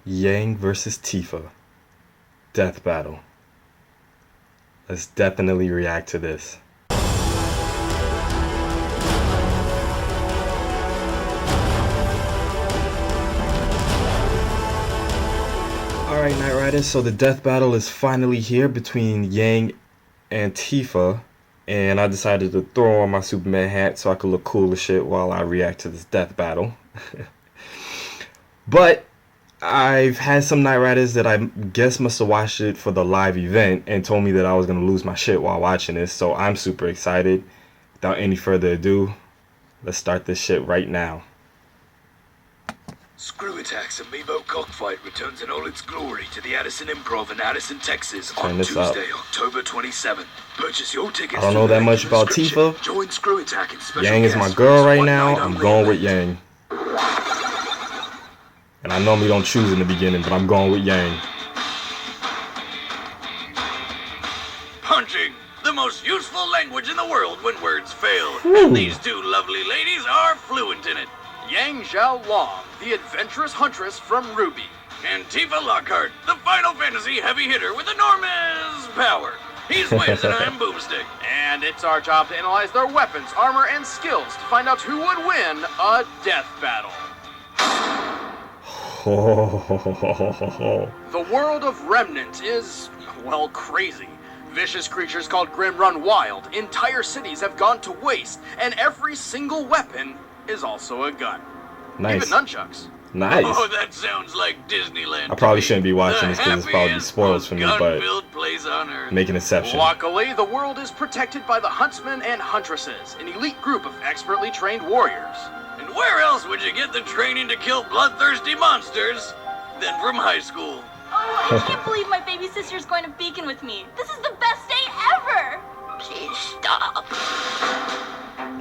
Yang versus Tifa. Death battle. Let's definitely react to this. Alright, Knight Riders, so the death battle is finally here between Yang and Tifa. And I decided to throw on my Superman hat so I could look cool as shit while I react to this death battle. But I've had some Knight Riders that I guess must have watched it for the live event and told me that I was going to lose my shit while watching this. So I'm super excited. Without any further ado, let's start this shit right now. Screw Attack's Amiibo Cockfight returns in all its glory to the Addison Improv in Addison, Texas on Tuesday, October 27th. Purchase your tickets. I don't know that much about Tifa. Join Screw Attack in special Yang is my girl right now. I'm going with Yang. And I normally don't choose in the beginning, but I'm going with Yang. Punching, the most useful language in the world when words fail. And these two lovely ladies are fluent in it. Yang Zhao Long, the adventurous huntress from Ruby. And Tifa Lockhart, the Final Fantasy heavy hitter with enormous power. He's Wiz and I'm Boomstick. And it's our job to analyze their weapons, armor, and skills to find out who would win a death battle. The world of Remnant is, well, crazy. Vicious creatures called Grim run wild, entire cities have gone to waste, and every single weapon is also a gun. Nice. Even nunchucks. Nice. Oh, that sounds like Disneyland. I probably shouldn't be watching this because it's probably spoilers for me, but make an exception. Luckily, the world is protected by the Huntsmen and Huntresses, an elite group of expertly trained warriors. And where else would you get the training to kill bloodthirsty monsters than from high school? Oh, I can't believe my baby sister's going to Beacon with me. This is the best day ever! Please stop.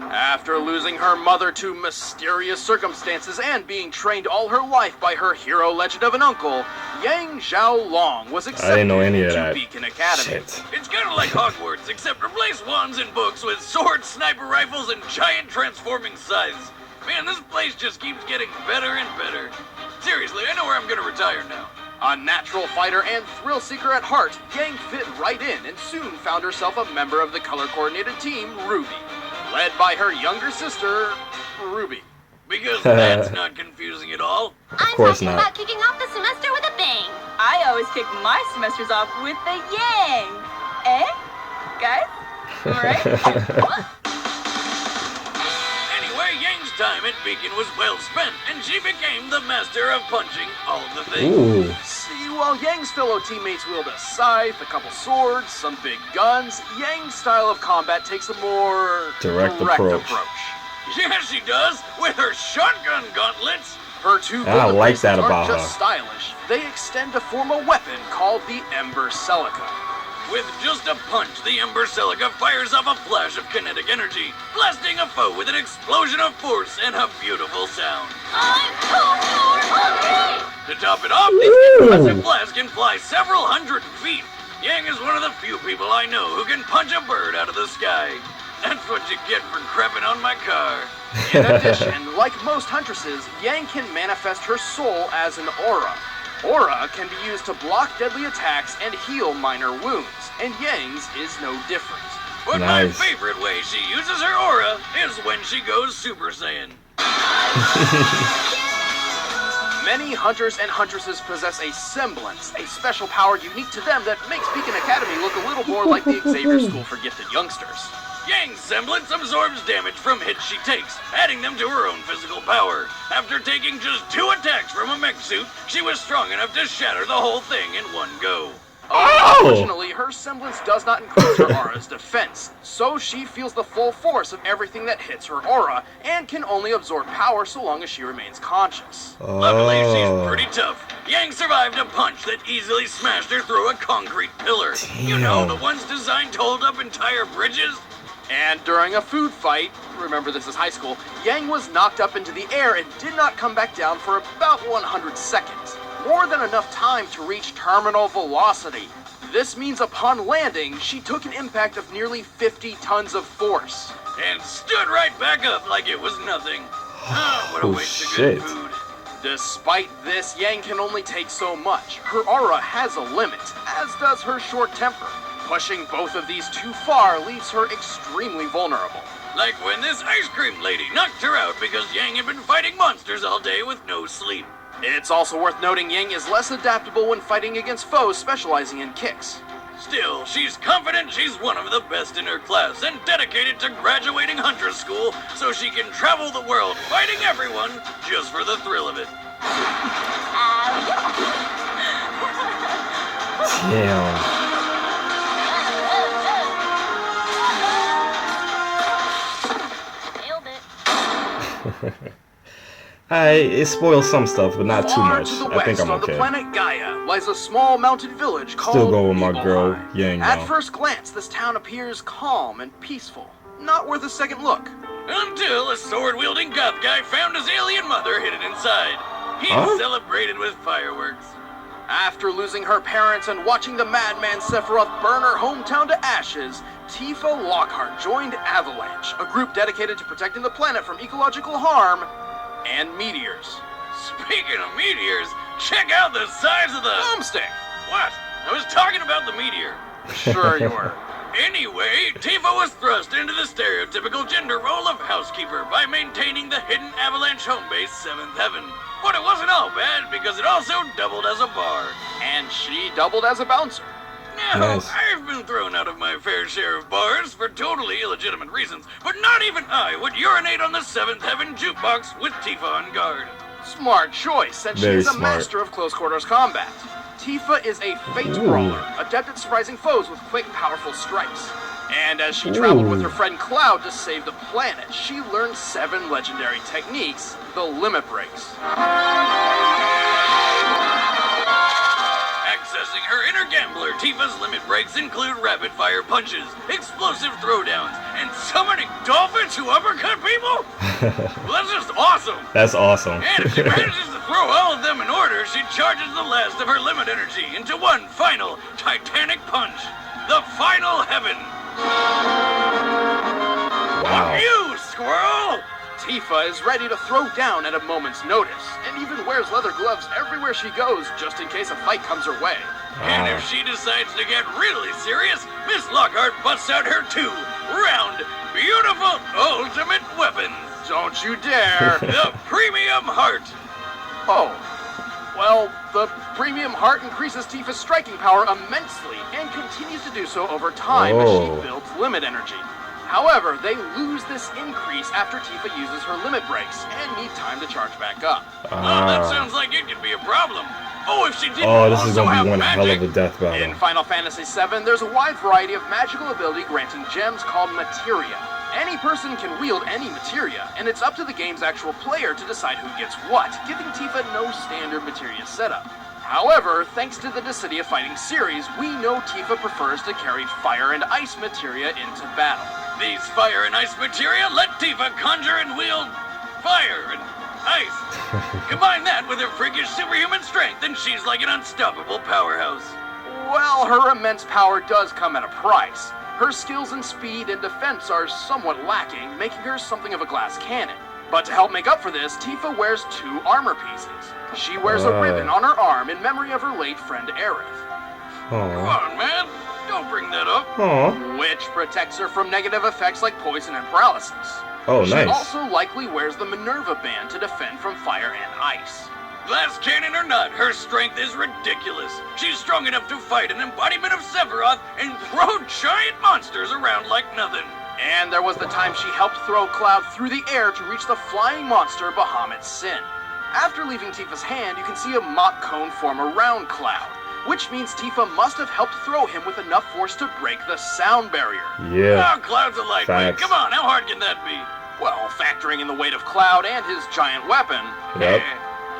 After losing her mother to mysterious circumstances and being trained all her life by her hero legend of an uncle, Yang Zhao Long was accepted to Beacon Academy. Shit. It's kind of like Hogwarts, except replace wands and books with swords, sniper rifles, and giant transforming scythes. Man, this place just keeps getting better and better. Seriously, I know where I'm gonna retire now. A natural fighter and thrill seeker at heart, Yang fit right in and soon found herself a member of the color-coordinated team, Ruby, led by her younger sister, Ruby. Because that's not confusing at all. Of course not. I'm talking about kicking off the semester with a bang. I always kick my semesters off with a yang. Eh? Guys? Right? Anyway, Yang's time at Beacon was well spent, and she became the master of punching all the things. Ooh. See, while Yang's fellow teammates wield a scythe, a couple swords, some big guns, Yang's style of combat takes a more direct approach. Yes, she does, with her shotgun gauntlets. Her two I like that aren't about just her. stylish, they extend to form a weapon called the Ember Celica. With just a punch, the Ember Celica fires off a flash of kinetic energy, blasting a foe with an explosion of force and a beautiful sound. I'm so hungry! To top it off, this impressive blast can fly several hundred feet. Yang is one of the few people I know who can punch a bird out of the sky. That's what you get for crapping on my car. In addition, like most huntresses, Yang can manifest her soul as an aura. Aura can be used to block deadly attacks and heal minor wounds, and Yang's is no different. But my favorite way she uses her aura is when she goes Super Saiyan. Many hunters and huntresses possess a semblance, a special power unique to them that makes Beacon Academy look a little more like the Xavier School for Gifted Youngsters. Yang's semblance absorbs damage from hits she takes, adding them to her own physical power. After taking just 2 attacks from a mech suit, she was strong enough to shatter the whole thing in one go. Unfortunately, her semblance does not increase her aura's defense, so she feels the full force of everything that hits her aura, and can only absorb power so long as she remains conscious. Luckily, she's pretty tough. Yang survived a punch that easily smashed her through a concrete pillar. Damn. You know, the ones designed to hold up entire bridges? And during a food fight, remember this is high school, Yang was knocked up into the air and did not come back down for about 100 seconds. More than enough time to reach terminal velocity. This means upon landing, she took an impact of nearly 50 tons of force. And stood right back up like it was nothing. Ah, what a waste of shit. good food. Despite this, Yang can only take so much. Her aura has a limit, as does her short temper. Pushing both of these too far leaves her extremely vulnerable. Like when this ice cream lady knocked her out because Yang had been fighting monsters all day with no sleep. It's also worth noting Yang is less adaptable when fighting against foes specializing in kicks. Still, she's confident she's one of the best in her class and dedicated to graduating Huntress School so she can travel the world fighting everyone just for the thrill of it. Damn. It spoils some stuff, but not too much. I think I'm On the okay. planet Gaia lies a small mountain village called Still go with my girl, Nibelheim. Yang, At though. first glance, this town appears calm and peaceful. Not worth a second look. Until a sword-wielding goth guy found his alien mother hidden inside. He celebrated with fireworks. After losing her parents and watching the madman Sephiroth burn her hometown to ashes, Tifa Lockhart joined Avalanche, a group dedicated to protecting the planet from ecological harm and meteors. Speaking of meteors, check out the size of the... Boomstick! What? I was talking about the meteor. Sure you were. Anyway, Tifa was thrust into the stereotypical gender role of housekeeper by maintaining the hidden Avalanche home base 7th Heaven. But it wasn't all bad because it also doubled as a bar. And she doubled as a bouncer. Now, Nice. I've been thrown out of my fair share of bars for totally illegitimate reasons, but not even I would urinate on the 7th Heaven jukebox with Tifa on guard. Smart choice, since she Very is a smart. master of close quarters combat. Tifa is a fate brawler, adept at surprising foes with quick, powerful strikes. And as she traveled with her friend Cloud to save the planet, she learned 7 legendary techniques, the limit breaks. Accessing her inner gambler, Tifa's limit breaks include rapid-fire punches, explosive throwdowns, and summoning dolphins who uppercut people? Well, that's just awesome! That's awesome. And if she manages to throw all of them in order, she charges the last of her limit energy into one final titanic punch. The final heaven. Wow. Fuck you, squirrel! Tifa is ready to throw down at a moment's notice, and even wears leather gloves everywhere she goes just in case a fight comes her way. And if she decides to get really serious, Miss Lockhart busts out her 2 round, beautiful ultimate weapons. Don't you dare! The Premium Heart. Oh. Well, the premium heart increases Tifa's striking power immensely and continues to do so over time as Oh. she builds limit energy. However, they lose this increase after Tifa uses her limit breaks and need time to charge back up. Oh, that sounds like it could be a problem. Oh, if she didn't Oh, this also is gonna have be one magic. hell of a death In battle. Final Fantasy VII, there's a wide variety of magical ability granting gems called materia. Any person can wield any materia, and it's up to the game's actual player to decide who gets what, giving Tifa no standard materia setup. However, thanks to the Dissidia Fighting series, we know Tifa prefers to carry fire and ice materia into battle. These fire and ice materia let Tifa conjure and wield fire and ice. Combine that with her freakish superhuman strength, and she's like an unstoppable powerhouse. Well, her immense power does come at a price. Her skills in speed and defense are somewhat lacking, making her something of a glass cannon. But to help make up for this, Tifa wears 2 armor pieces. She wears a ribbon on her arm in memory of her late friend Aerith, Come Aw. on, man. Don't bring that up. Aw. which protects her from negative effects like poison and paralysis. Oh, She nice. also likely wears the Minerva band to defend from fire and ice. Glass cannon or not, her strength is ridiculous. She's strong enough to fight an embodiment of Sephiroth and throw giant monsters around like nothing. And there was the time she helped throw Cloud through the air to reach the flying monster Bahamut Sin. After leaving Tifa's hand, you can see a Mach cone form around Cloud, which means Tifa must have helped throw him with enough force to break the sound barrier. Yeah. Oh, Cloud's a lightweight. Facts. Come on, how hard can that be? Well, factoring in the weight of Cloud and his giant weapon, Yep.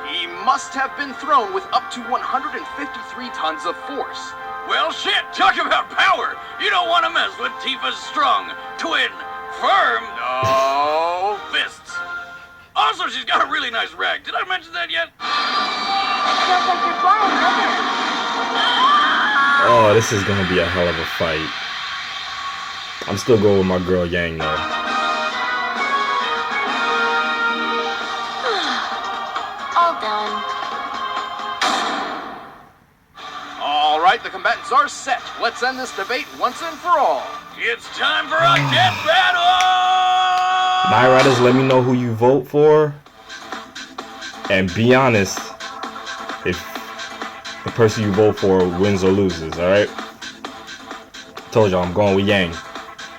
he must have been thrown with up to 153 tons of force. Well, shit, talk about power. You don't want to mess with Tifa's strong, twin, firm, No. fists. Also, she's got a really nice rack. Did I mention that yet? Feels like you're flying, doesn't it? Oh, this is gonna be a hell of a fight. I'm still going with my girl Yang though. All done. right, the combatants are set. Let's end this debate once and for all. It's time for a death battle! Night Riders, let me know who you vote for. And be honest if the person you vote for wins or loses, alright? Told y'all I'm going with Yang.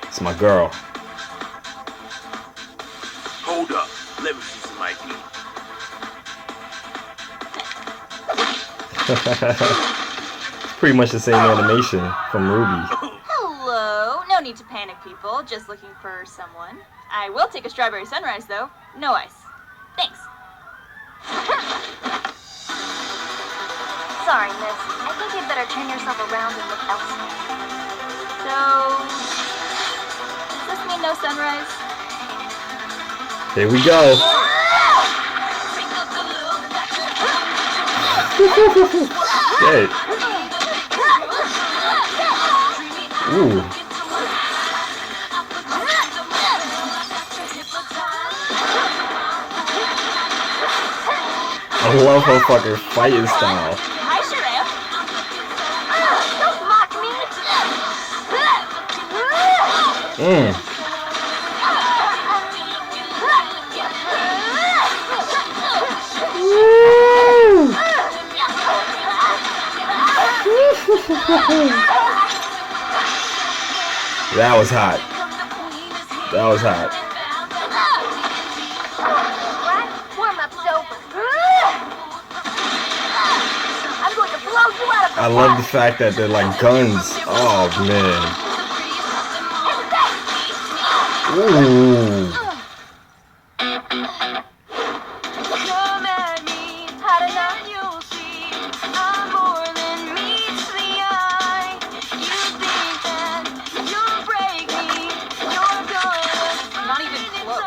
It's my girl. Hold up. Let me see some ID. It's pretty much the same animation from Ruby. Hello. No need to panic, people. Just looking for someone. I will take a strawberry sunrise, though. No ice. Thanks. Sorry, miss. I think you'd better turn yourself around and look elsewhere. So, does this mean no sunrise? Here we go. Shit. Ooh. I love her fucking fighting style. I sure am. Don't mock me! That was hot. That was hot. Warm-up's over. I'm going to blow you out of the I love the fact that they're like guns. Oh man. Ooh. Come at me, hot enough you'll see. I'm more than meets the eye. You think that you'll break me. You're gonna Not even close.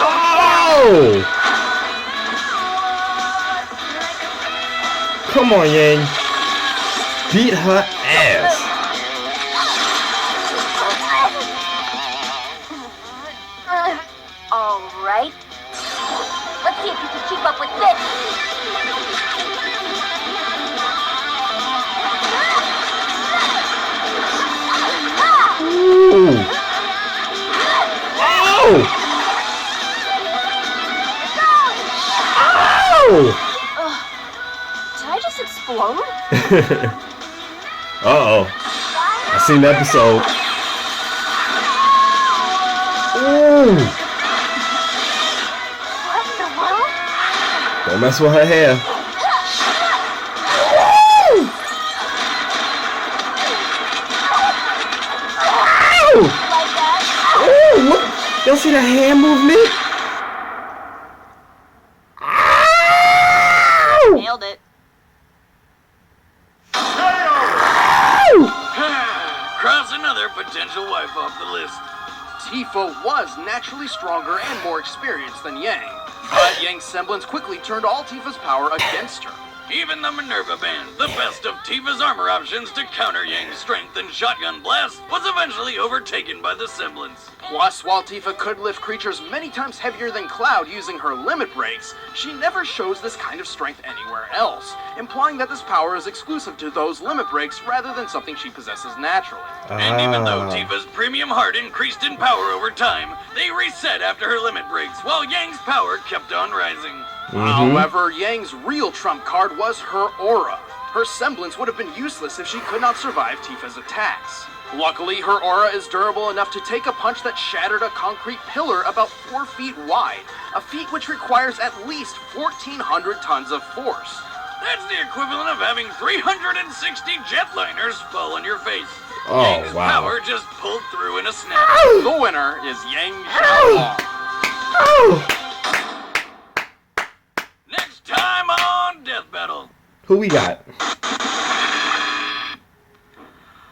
Oh! Come on, Yang. Beat her ass. All right. Let's see if you can keep up with this. Ooh. Oh! Oh! Did I just explode? Uh-oh. I seen the episode. Ooh. What in the world? Don't mess with her hair. Ooh. Like that? Ooh, look. Y'all see the hand movement? Nailed it. Cross another potential wife off the list. Tifa was naturally stronger and more experienced than Yang, but Yang's semblance quickly turned all Tifa's power against her. Even the Minerva Band, the best of Tifa's armor options to counter Yang's strength and shotgun blast, was eventually overtaken by the semblance. Plus, while Tifa could lift creatures many times heavier than Cloud using her limit breaks, she never shows this kind of strength anywhere else, implying that this power is exclusive to those limit breaks rather than something she possesses naturally. And even though Tifa's premium heart increased in power over time, they reset after her limit breaks, while Yang's power kept on rising. However, Yang's real trump card was her aura. Her semblance would have been useless if she could not survive Tifa's attacks. Luckily, her aura is durable enough to take a punch that shattered a concrete pillar about 4 feet wide, a feat which requires at least 1,400 tons of force. That's the equivalent of having 360 jetliners fall on your face. Oh, Yang's wow. power just pulled through in a snap. The winner is Yang Xiaolong. Next time on Death Battle. Who we got?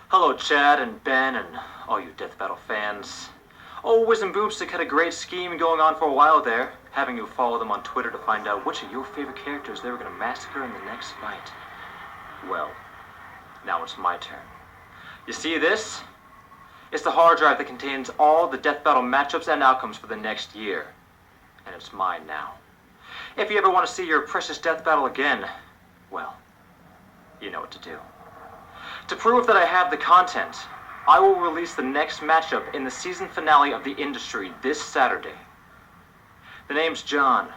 Hello, Chad and Ben and all you Death Battle fans. Oh, Wiz and Boomstick had a great scheme going on for a while there, having you follow them on Twitter to find out which of your favorite characters they were going to massacre in the next fight. Well, now it's my turn. You see this? It's the hard drive that contains all the Death Battle matchups and outcomes for the next year. And it's mine now. If you ever want to see your precious Death Battle again, well, you know what to do. To prove that I have the content, I will release the next matchup in the season finale of The Industry this Saturday. The name's John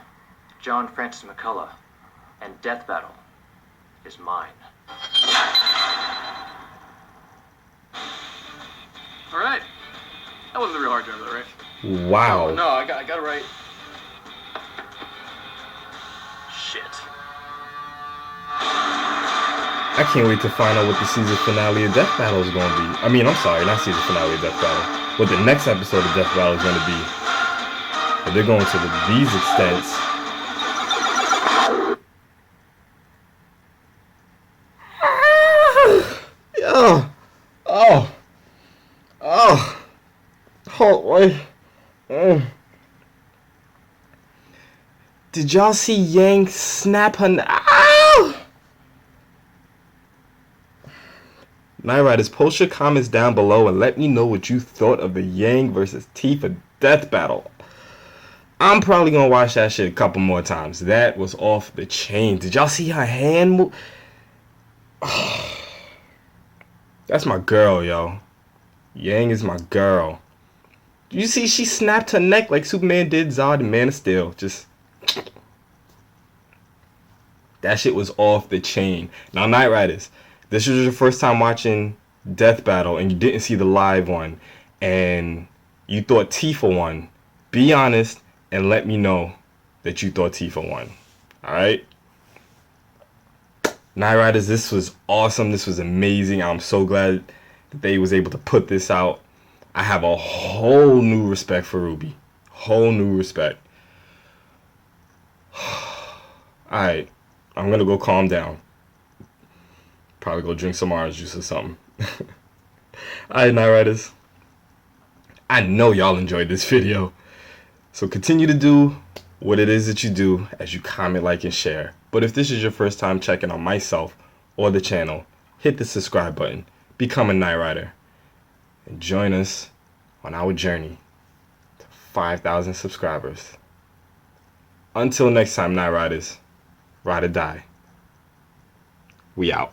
Francis McCullough, and Death Battle is mine. All right. That wasn't the real hard drive, though, right? Wow. No, I got it right. Shit. I can't wait to find out what the season finale of Death Battle is going to be. I mean, I'm sorry, not season finale of Death Battle. What the next episode of Death Battle is going to be. If they're going to these extents. Yo. Oh, wait. Did y'all see Yang snap her? Night Riders, post your comments down below and let me know what you thought of the Yang versus Tifa death battle. I'm probably gonna watch that shit a couple more times. That was off the chain. Did y'all see her hand move? That's my girl, yo. Yang is my girl. You see, she snapped her neck like Superman did Zod and Man of Steel. Just that shit was off the chain. Now, Night Riders, this was your first time watching Death Battle and you didn't see the live one and you thought Tifa won. Be honest and let me know that you thought Tifa won. Alright? Night Riders, this was awesome. This was amazing. I'm so glad that they was able to put this out. I have a whole new respect for Ruby. Whole new respect. Alright. I'm gonna go calm down. Probably go drink some orange juice or something. Alright, Night Riders. I know y'all enjoyed this video. So continue to do what it is that you do as you comment, like, and share. But if this is your first time checking on myself or the channel, hit the subscribe button. Become a Night Rider. And join us on our journey to 5,000 subscribers. Until next time, Night Riders. Ride or die. We out.